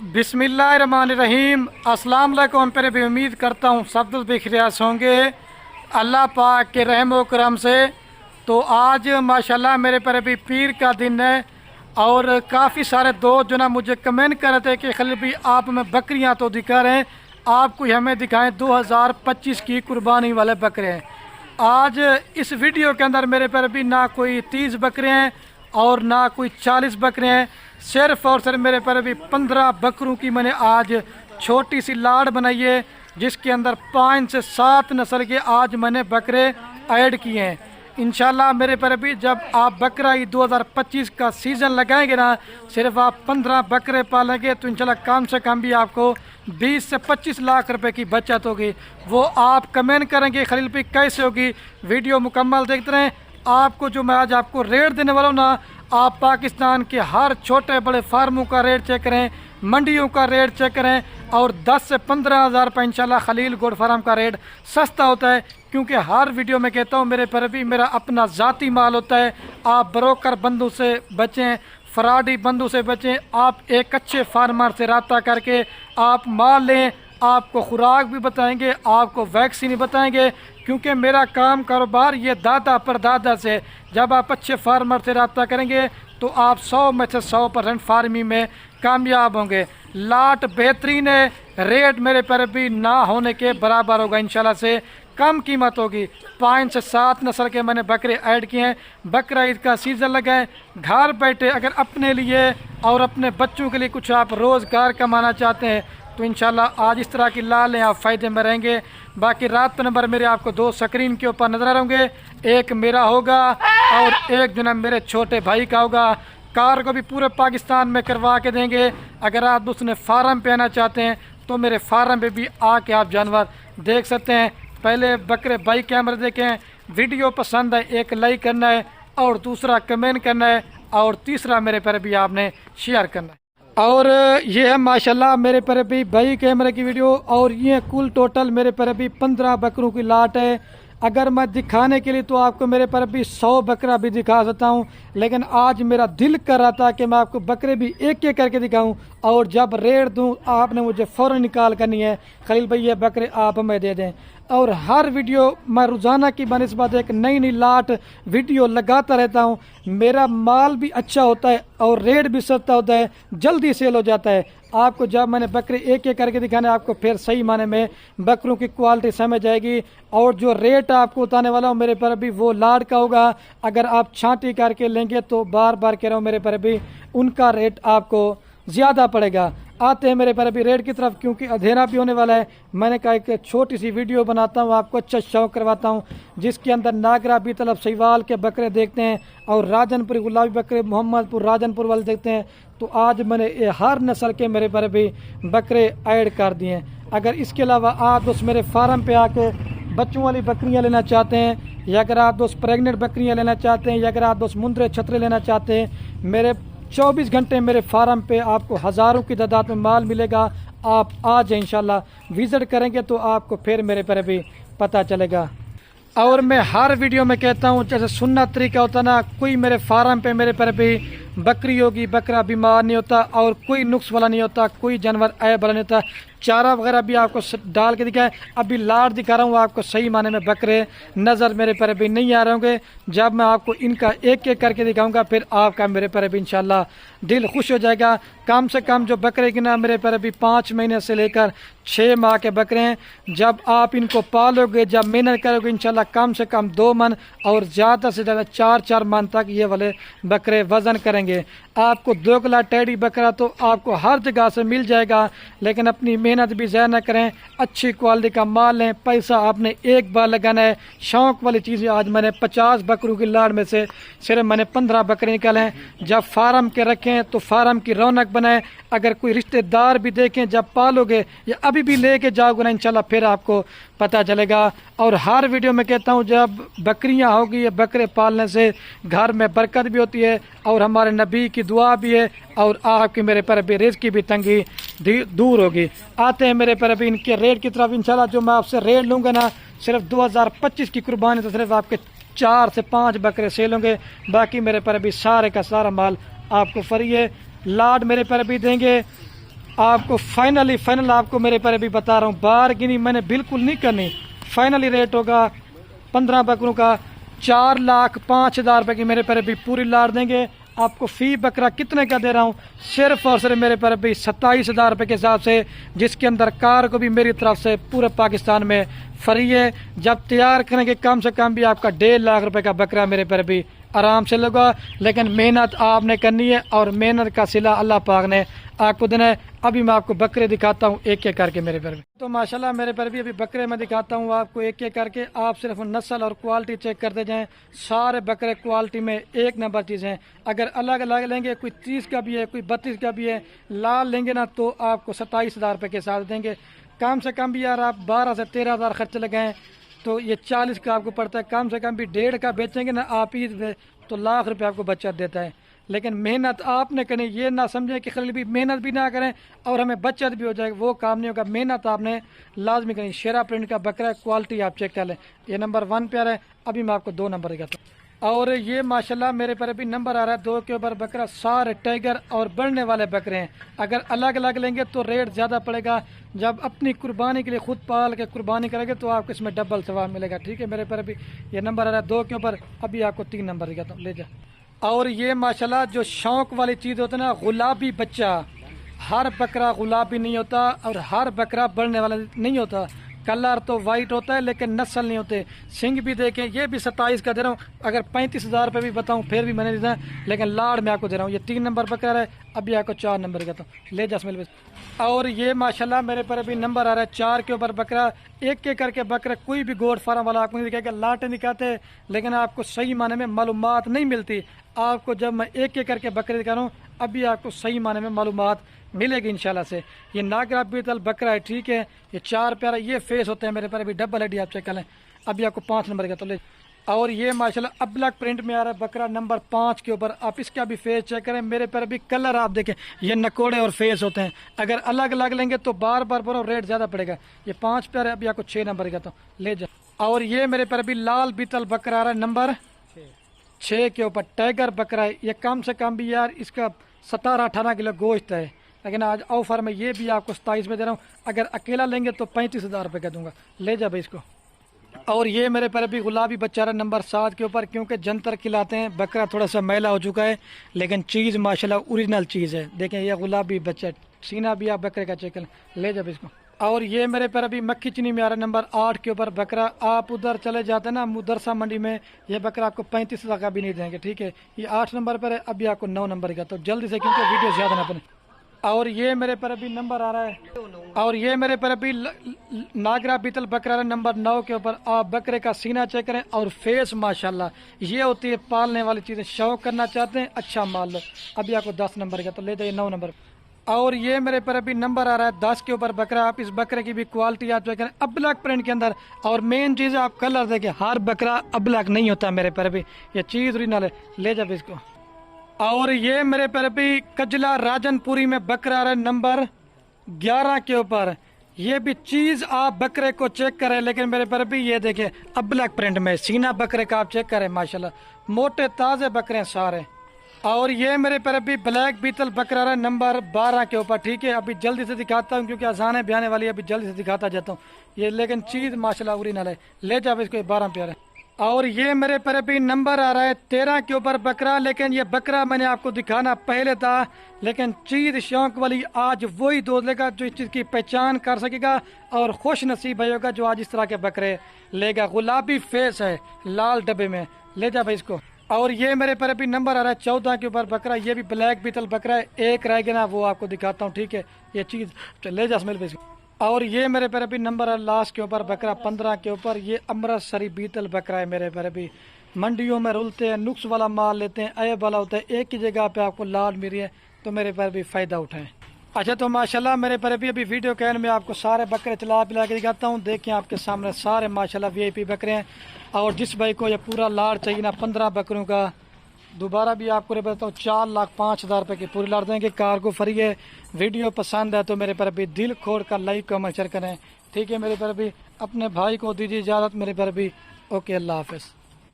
बिस्मिल्लाहिर्रहमानिर्रहीम। अस्सलाम वालेकुम। पर भी उम्मीद करता हूँ सब लोग बेखियास होंगे अल्लाह पाक के रहम व करम से। तो आज माशाल्लाह मेरे पर भी पीर का दिन है और काफ़ी सारे दोस्त जो ना मुझे कमेंट कर रहे थे कि खलील भाई आप हमें बकरियाँ तो दिखा रहे हैं, आप कोई हमें दिखाएं 2025 की कुर्बानी वाले बकरे हैं। आज इस वीडियो के अंदर मेरे पर भी ना कोई 30 बकरे हैं और ना कोई 40 बकरे हैं, सिर्फ और सिर्फ मेरे पर भी 15 बकरों की मैंने आज छोटी सी लाड़ बनाई है, जिसके अंदर 5 से 7 नस्ल के आज मैंने बकरे ऐड किए हैं। इंशाल्लाह मेरे पर भी जब आप बकरा ईद 2025 का सीज़न लगाएंगे ना, सिर्फ आप 15 बकरे पालेंगे तो इंशाल्लाह कम से कम भी आपको 20 से 25 लाख रुपए की बचत होगी। वो आप कमेंट करेंगे खलील भाई कैसे होगी, वीडियो मुकम्मल देखते रहें। आपको जो मैं आज आपको रेट देने वाला हूँ ना, आप पाकिस्तान के हर छोटे बड़े फार्मों का रेट चेक करें, मंडियों का रेट चेक करें और 10 से 15 हज़ार रुपये इंशाल्लाह खलील गोट फार्म का रेट सस्ता होता है। क्योंकि हर वीडियो में कहता हूँ मेरे पर भी मेरा अपना ज़ाती माल होता है। आप ब्रोकर बंदों से बचें, फ्रॉडी बंदों से बचें। आप एक अच्छे फार्मर से रब्ता करके आप माल लें, आपको खुराक भी बताएंगे, आपको वैक्सीन भी बताएंगे। क्योंकि मेरा काम कारोबार ये दादा परदादा से, जब आप अच्छे फार्मर से रब्ता करेंगे तो आप 100 में से 100% फार्मिंग में कामयाब होंगे। लाट बेहतरीन है, रेट मेरे पर भी ना होने के बराबर होगा। इंशाल्लाह से कम कीमत होगी। 5 से 7 नस्ल के मैंने बकरे ऐड किए हैं। बकरा ईद का सीज़न लगा है, घर बैठे अगर अपने लिए और अपने बच्चों के लिए कुछ आप रोज़गार कमाना चाहते हैं तो इंशाल्लाह आज इस तरह की लाल हैं, आप फ़ायदे में रहेंगे। बाकी रात नंबर मेरे आपको 2 स्क्रीन के ऊपर नजर होंगे, एक मेरा होगा और एक जो ना मेरे छोटे भाई का होगा। कार को भी पूरे पाकिस्तान में करवा के देंगे। अगर आप उसने फार्म पे आना चाहते हैं तो मेरे फार्म पे भी आके आप जानवर देख सकते हैं। पहले बकरे भाई कैमरे देखें, वीडियो पसंद है एक लाइक करना है और दूसरा कमेंट करना है और तीसरा मेरे पर भी आपने शेयर करना है। और ये है माशाल्लाह मेरे पर भी भाई कैमरे की वीडियो और ये कुल टोटल मेरे पर भी 15 बकरों की लाट है। अगर मैं दिखाने के लिए तो आपको मेरे पर भी 100 बकरा भी दिखा सकता हूँ, लेकिन आज मेरा दिल कर रहा था कि मैं आपको बकरे भी एक एक करके दिखाऊं और जब रेट दूं आपने मुझे फ़ौरन निकाल करनी है खलील भाई ये बकरे आप हमें दे दें। और हर वीडियो मैं रोज़ाना की बनस्बत एक नई नई लाट वीडियो लगाता रहता हूँ। मेरा माल भी अच्छा होता है और रेट भी सस्ता होता है, जल्दी सेल हो जाता है। आपको जब मैंने बकरे एक एक करके दिखाने आपको फिर सही माने में बकरों की क्वालिटी समझ आएगी। और जो रेट आपको बताने वाला हूँ मेरे पर भी वो लाट का होगा। अगर आप छांटी करके लेंगे तो बार बार कह रहा हूँ मेरे पर भी उनका रेट आपको ज़्यादा पड़ेगा। आते हैं मेरे पर भी रेट की तरफ, क्योंकि अंधेरा भी होने वाला है। मैंने कहा एक छोटी सी वीडियो बनाता हूँ, आपको अच्छा शौक करवाता हूँ, जिसके अंदर नागरा बीतलब सहीवाल के बकरे देखते हैं और राजनपुरी गुलाबी बकरे मोहम्मदपुर राजनपुर वाले देखते हैं। तो आज मैंने हर नस्ल के मेरे पर भी बकरे ऐड कर दिए हैं। अगर इसके अलावा आप दोस्त मेरे फार्म पे आके बच्चों वाली बकरियाँ लेना चाहते हैं, या अगर आप दोस्त प्रेग्नेंट बकरियाँ लेना चाहते हैं, या अगर आप दोस्त मुंदरे छतरे लेना चाहते हैं, मेरे 24 घंटे मेरे फार्म पे आपको हज़ारों की तादाद में माल मिलेगा। आप आ जाए इंशाल्लाह, विज़िट करेंगे तो आपको फिर मेरे पर भी पता चलेगा। और मैं हर वीडियो में कहता हूँ जैसे सुन्ना तरीका होता ना, कोई मेरे फार्म पे मेरे पर भी बकरी होगी, बकरा बीमार नहीं होता और कोई नुक्स वाला नहीं होता, कोई जानवर ऐब वाला नहीं होता। चारा वगैरह भी आपको डाल के दिखाएं। अभी लाट दिखा रहा हूँ आपको, सही माने में बकरे नज़र मेरे पर भी नहीं आ रहे होंगे। जब मैं आपको इनका एक एक करके दिखाऊंगा फिर आपका मेरे पर भी इंशाल्लाह दिल खुश हो जाएगा। कम से कम जो बकरे की ना मेरे पर भी 5 महीने से लेकर 6 माह के बकरे हैं। जब आप इनको पालोगे, जब मेहनत करोगे, इंशाल्लाह कम से कम 2 मन और ज़्यादा से ज़्यादा 4-4 मन तक ये वाले बकरे वज़न करेंगे। आपको 2 किलो टेडी बकरा तो आपको हर जगह से मिल जाएगा, लेकिन अपनी मेहनत भी ज़ाया न करें, अच्छी क्वालिटी का माल लें। पैसा आपने एक बार लगाना है, शौक़ वाली चीज़ें। आज मैंने 50 बकरों की लाड़ में से सिर्फ मैंने 15 बकरे निकाले हैं। जब फार्म के रखें तो फार्म की रौनक बनाएं। अगर कोई रिश्तेदार भी देखें, जब पालोगे या अभी भी लेके जाओगे ना, इंशाल्लाह फिर आपको पता चलेगा। और हर वीडियो में कहता हूँ जब बकरियाँ होगी या बकरे पालने से घर में बरकत भी होती है और हमारे नबी की दुआ भी है और आपकी मेरे पर भी रिज़्क़ की भी तंगी दूर होगी। आते हैं मेरे पर भी इनके रेट की तरफ। इंशाल्लाह जो मैं आपसे रेट लूँगा ना, सिर्फ 2025 की कुर्बानी तो सिर्फ आपके 4 से 5 बकरे सेल होंगे। बाकी मेरे पर भी सारे का सारा माल आपको फ्री है। लाड मेरे पर भी देंगे आपको फाइनल आपको मेरे पर अभी बता रहा हूँ, बारगिनी मैंने बिल्कुल नहीं करनी। फाइनली रेट होगा 15 बकरों का 4,05,000 रुपये की मेरे पर अभी पूरी लाड़ देंगे। आपको फ़ी बकरा कितने का दे रहा हूँ, सिर्फ और सिर्फ मेरे पर अभी 27,000 रुपये के हिसाब से, जिसके अंदर कार को भी मेरी तरफ से पूरे पाकिस्तान में फ्री है। जब तैयार करेंगे कम से कम भी आपका 1.5 लाख रुपए का बकरा मेरे पर भी आराम से लगा, लेकिन मेहनत आपने करनी है और मेहनत का सिला अल्लाह पाक ने आपको देना है। अभी मैं आपको बकरे दिखाता हूँ एक एक करके मेरे पर भी। तो माशाल्लाह मेरे पर भी अभी बकरे मैं दिखाता हूँ आपको एक एक करके। आप सिर्फ नस्ल और क्वालिटी चेक करते जाएं, सारे बकरे क्वालिटी में एक नंबर चीज़ हैं। अगर अलग अलग लेंगे, कोई 30 का भी है, कोई 32 का भी है, लाल लेंगे ना तो आपको 27,000 रुपये के साथ देंगे। कम से कम भी यार आप 12 से 13,000 खर्च लगाएं तो ये 40 का आपको पड़ता है। कम से कम भी 1.5 का बेचेंगे ना आप ईद में तो लाख रुपए आपको बचत देता है। लेकिन मेहनत आपने करनी, ये ना समझें कि खाली भी मेहनत भी ना करें और हमें बचत भी हो जाए, वो काम नहीं होगा। मेहनत आपने लाजमी करनी। शेरा प्रिंट का बकरा है, क्वालिटी आप चेक कर लें। ये नंबर 1 पे आ रहा है। अभी मैं आपको 2 नंबर दिखाता हूँ। और ये माशाल्लाह मेरे पर अभी नंबर आ रहा है 2 के ऊपर बकरा। सारे टाइगर और बढ़ने वाले बकरे हैं। अगर अलग अलग लेंगे तो रेट ज़्यादा पड़ेगा। जब अपनी कुर्बानी के लिए खुद पाल के कुर्बानी करेंगे तो आपको इसमें डबल सवाब मिलेगा। ठीक है, मेरे पर अभी ये नंबर आ रहा है 2 के ऊपर। अभी आपको 3 नंबर दिखाता हूँ, ले जा। और ये माशाल्लाह जो शौक वाली चीज़ होती है ना, गुलाबी बच्चा। हर बकरा गुलाबी नहीं होता और हर बकरा बढ़ने वाला नहीं होता। कलर तो वाइट होता है लेकिन नस्ल नहीं होते। सिंग भी देखें, ये भी 27 का दे रहा हूँ। अगर 35,000 रुपये भी बताऊँ फिर भी मैंने दिया, लेकिन लाड़ में आपको दे रहा हूँ। ये 3 नंबर बकरा है। अभी आपको 4 नंबर कहता हूँ, ले जा स्मेल। और ये माशाल्लाह मेरे पर अभी नंबर आ रहा है 4 के ऊपर बकरा। एक एक करके बकरा, कोई भी गोड फार्म वाला आपको नहीं दिखाएगा, लाटें दिखाते लेकिन आपको सही माने में मालूमात नहीं मिलती। आपको जब मैं एक एक करके बकरे दिखा रहा हूँ अभी आपको सही माने में मालूमात मिलेगी इंशाल्लाह से। ये नागरा बीतल बकरा है, ठीक है। ये 4 प्यारा ये फेस होते हैं मेरे पर अभी डबल हेडी, आप चेक कर लें। अभी आपको 5 नंबर का तो ले। और ये माशाल्लाह अब्लक प्रिंट में आ रहा है बकरा नंबर 5 के ऊपर। आप इसका भी फेस चेक करें, मेरे पर अभी कलर आप देखें, ये नकोड़े और फेस होते हैं। अगर अलग अलग लेंगे तो बार बार बोलो रेट ज़्यादा पड़ेगा। ये 5 प्यारा। अभी आपको 6 नंबर का तो ले जा। और ये मेरे पर अभी लाल बीतल बकरा आ रहा है नंबर 6 के ऊपर। टाइगर बकरा है। ये कम से कम भी यार इसका 17-18 किलो गोश्त है, लेकिन आज ऑफर में ये भी आपको 27 में दे रहा हूँ। अगर अकेला लेंगे तो 35,000 रुपये का दूंगा, ले जा भाई इसको। और ये मेरे पर अभी गुलाबी बच्चा रहा नंबर 7 के ऊपर। क्योंकि जंतर खिलाते हैं, बकरा थोड़ा सा मैला हो चुका है लेकिन चीज़ माशाल्लाह ओरिजिनल चीज़ है। देखें ये गुलाबी बच्चा, सीना भी आप बकरे का चेक करें, ले जा भाई इसको। और ये मेरे पर अभी मक्खी चीनी में आ रहा है नंबर 8 के ऊपर बकरा। आप उधर चले जाते हैं ना मुदरसा मंडी में, ये बकरा आपको 35,000 का भी नहीं देंगे, ठीक है। ये 8 नंबर पर है। अभी आपको 9 नंबर का तो जल्दी से, क्योंकि वीडियो ज़्यादा ना बने। और ये मेरे पर अभी नंबर आ रहा है, और ये मेरे पर अभी नागरा बीतल बकरा है नंबर 9 के ऊपर। आप बकरे का सीना चेक करें और फेस माशाल्लाह, ये होती है पालने वाली चीज़ें। शौक करना चाहते हैं, अच्छा माल लो। अभी आपको 10 नंबर का तो ले जाइए 9 नंबर। और ये मेरे पर अभी नंबर आ रहा है 10 के ऊपर बकरा। आप इस बकरे की भी क्वालिटी आप चेक करें, अब्लक प्रिंट के अंदर। और मेन चीज़ आप कलर देखें, हर बकरा अब्लक नहीं होता मेरे पर अभी, ये चीज़ ओरिजिनल है, ले जाओ इसको। और ये मेरे पर अभी कजला राजनपुरी में बकरा आ रहा है नंबर 11 के ऊपर। ये भी चीज़ आप बकरे को चेक करें, लेकिन मेरे पर भी ये देखें अब्लक प्रिंट में सीना बकरे का आप चेक करें, माशाल्लाह मोटे ताज़े बकरे हैं सारे। और ये मेरे पर अभी ब्लैक बीतल बकरा रहा है नंबर 12 के ऊपर, ठीक है। अभी जल्दी से दिखाता हूँ क्योंकि आसान है बयाने वाली, अभी जल्दी से दिखाता जाता हूँ ये, लेकिन चीज़ माशाल्लाह ओरिजिनल है, ले जाओ इसको। 12 प्यारे। और ये मेरे पर अभी नंबर आ रहा है 13 के ऊपर बकरा। लेकिन ये बकरा मैंने आपको दिखाना पहले था, लेकिन चीज़ शौक वाली आज वही दोस्त लेगा जो इस चीज़ की पहचान कर सकेगा और खुश नसीब भाई होगा जो आज इस तरह के बकरे लेगा। गुलाबी फेस है लाल डब्बे में, ले जा भाई इसको। और ये मेरे पर अभी नंबर आ रहा है 14 के ऊपर बकरा। ये भी ब्लैक बीतल बकरा है, एक रह गया ना वो आपको दिखाता हूँ, ठीक है। ये चीज़ ले जा स्मेल पे। और ये मेरे पर अभी नंबर है लास्ट के ऊपर बकरा 15 के ऊपर। ये अमृतसरी बीतल बकरा है मेरे पर अभी। मंडियों में रुलते हैं, नुक्स वाला माल लेते हैं, ऐब वाला होता है, एक ही जगह पे आपको लाल मिल रही है तो मेरे पर भी फ़ायदा उठाएं। अच्छा तो माशाल्लाह मेरे पर अभी वीडियो के एंड में आपको सारे बकरे चला पिला के दिखाता हूँ। देखें आपके सामने सारे माशाल्लाह VIP बकरे हैं। और जिस भाई को ये पूरा लाड़ चाहिए ना 15 बकरों का, दोबारा भी आपको बताता हूँ 4,05,000 रुपये की पूरी लाड़ देंगे, कार्गो फ्री है। वीडियो पसंद है तो मेरे पर भी दिल खोल कर लाइक कमेंट शेयर करें, ठीक है। मेरे पर भी अपने भाई को दीजिए इजाज़त, मेरे पर भी ओके, अल्लाह हाफ़िज़।